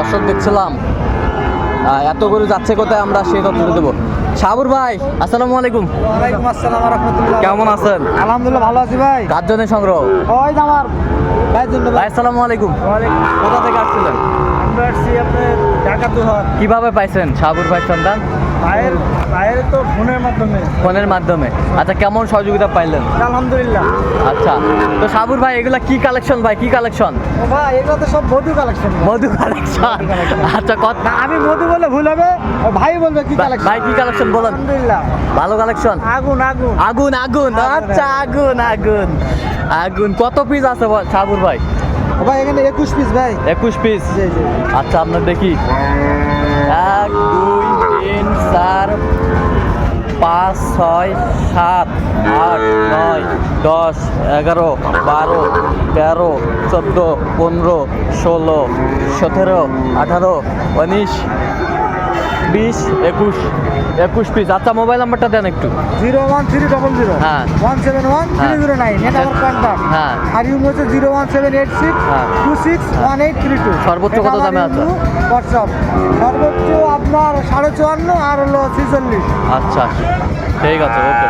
দর্শক দেখছিলাম এত গরু যাচ্ছে কোথায়, আমরা সেই তথ্য দেবো। সাবুর ভাই আসসালামু আলাইকুম। ওয়ালাইকুম আসসালাম ওয়া রাহমাতুল্লাহ। কেমন আছেন? আলহামদুলিল্লাহ ভালো আছি ভাই। কার জন্য সংগ্রহ? ওই যে আমার ভাইয়ের জন্য ভাই আসসালামু আলাইকুম। ওয়ালাইকুম। কোথা থেকে আসছিলেন? আমরা আসছি আপনার ঢাকা দুহার। কিভাবে পাইছেন সাবুর ভাই সন্ধান? ভাইয়ের তো ফোনের মাধ্যমে। ফোনের মাধ্যমে। আচ্ছা, কেমন সহযোগিতা পাইলেন? আলহামদুলিল্লাহ। আচ্ছা, তো সাবুর ভাই এগুলা কি কালেকশন ভাই, কি কালেকশন? ও ভাই এগুলো তো সব মধু কালেকশন। মধু কালেকশন। আচ্ছা, কত? না আমি মধু বলে ভুল হবে, ও ভাই বলবে কি কালেকশন। ভাই কি কালেকশন বলেন? আলহামদুলিল্লাহ ভালো কালেকশন। আগুন আগুন। আগুন আগুন, আচ্ছা আগুন আগুন আগুন। কত পিস আছে সাবুর ভাই? ও ভাই এখানে 21 পিস ভাই। 21 পিস। জি জি। আচ্ছা, আপনার দেখি 1 2 3 4 5 6 7 8 9 10 11 12 13 14 15 16 17 18 19 20 21 পিস। আচ্ছা, মোবাইল নাম্বারটা দেন একটু। 01300 হ্যাঁ। 171 309 এটা আমার কন্টাক্ট। হ্যাঁ। আর ইউ হচ্ছে 01786 হ্যাঁ। 261832। সর্বোচ্চ কত দামে আছে? হোয়াটসঅ্যাপ সর্বোচ্চ আপনার 54.5 আর হলো 46। আচ্ছা, ঠিক আছে, ওকে।